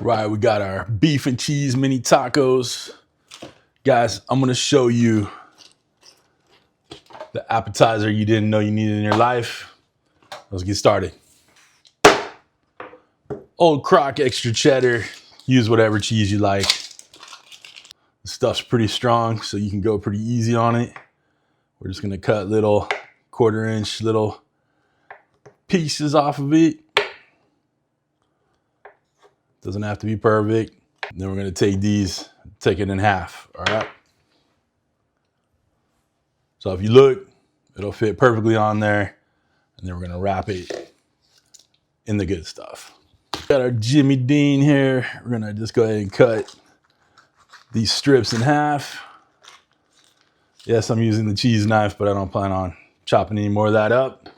Right, we got our beef and cheese mini tacos. Guys, I'm gonna show you the appetizer you didn't know you needed in your life. Let's get started. Old Crock extra cheddar. Use whatever cheese you like. The stuff's pretty strong, so you can go pretty easy on it. We're just gonna cut little 1/4-inch little pieces off of it. Doesn't have to be perfect. And then we're gonna take these, take it in half, all right? So if you look, it'll fit perfectly on there. And then we're gonna wrap it in the good stuff. Got our Jimmy Dean here. We're gonna just go ahead and cut these strips in half. Yes, I'm using the cheese knife, but I don't plan on chopping any more of that up.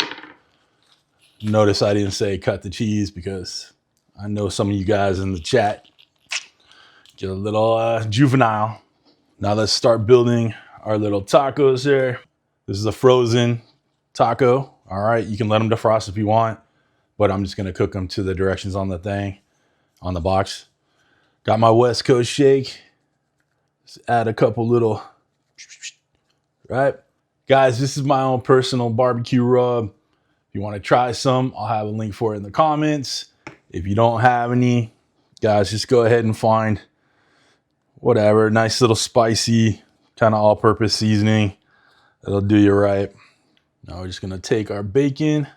Notice I didn't say cut the cheese because I know some of you guys in the chat get a little juvenile. Now let's start building our little tacos here. This is a frozen taco. All right, you can let them defrost if you want, but I'm just gonna cook them to the directions on the thing, on the box. Got my West Coast shake. Just add a couple little, right? Guys, this is my own personal barbecue rub. If you wanna try some, I'll have a link for it in the comments. If you don't have any, guys, just go ahead and find whatever, nice little spicy, kind of all-purpose seasoning. That'll do you right. Now we're just gonna take our bacon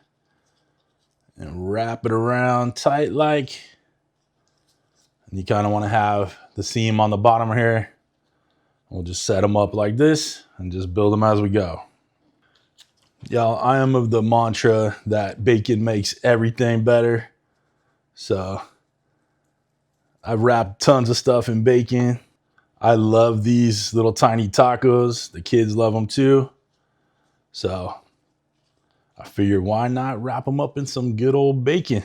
and wrap it around tight like. And you kind of want to have the seam on the bottom here. We'll just set them up like this and just build them as we go. Y'all, I am of the mantra that bacon makes everything better. So I've wrapped tons of stuff in bacon. I love these little tiny tacos. The kids love them too. So I figured why not wrap them up in some good old bacon.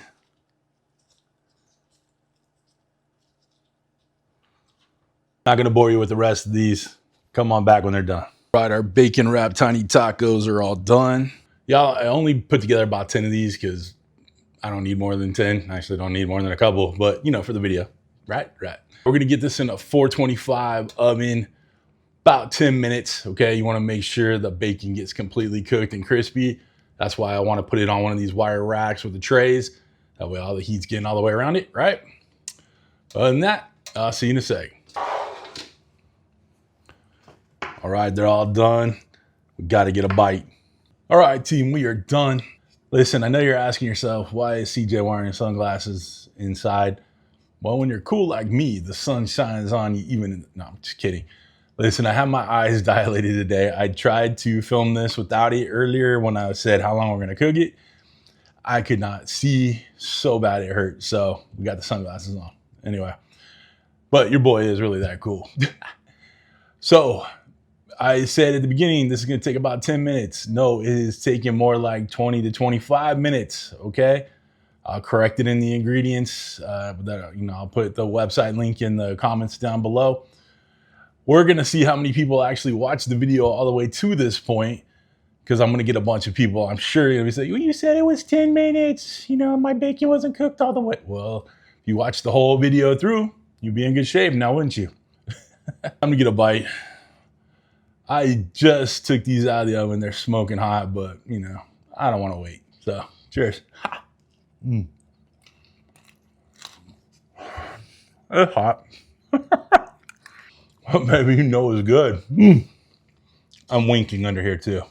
Not gonna bore you with the rest of these. Come on back when they're done. Right, our bacon wrapped tiny tacos are all done. Y'all, I only put together about 10 of these because I don't need more than 10. I actually don't need more than a couple, but you know, for the video, right? We're gonna get this in a 425 oven, about 10 minutes, okay? You wanna make sure the bacon gets completely cooked and crispy. That's why I wanna put it on one of these wire racks with the trays. That way all the heat's getting all the way around it, right? Other than that, I'll see you in a sec. All right, they're all done. We gotta get a bite. All right, team, we are done. Listen, I know you're asking yourself, why is CJ wearing sunglasses inside? Well, when you're cool like me, the sun shines on you even, no, I'm just kidding. Listen, I have my eyes dilated today. I tried to film this without it earlier when I said how long we're gonna cook it. I could not see, so bad it hurt. So we got the sunglasses on. Anyway, but your boy is really that cool. So I said at the beginning, this is gonna take about 10 minutes. No, it is taking more like 20 to 25 minutes, okay? I'll correct it in the ingredients. I'll put the website link in the comments down below. We're gonna see how many people actually watch the video all the way to this point, because I'm gonna get a bunch of people, I'm sure, gonna be saying, well, you said it was 10 minutes, you know, my bacon wasn't cooked all the way. Well, if you watch the whole video through, you'd be in good shape now, wouldn't you? I'm gonna get a bite. I just took these out of the oven. They're smoking hot, but you know, I don't want to wait. So cheers. It's hot. But maybe you know it's good. I'm winking under here too.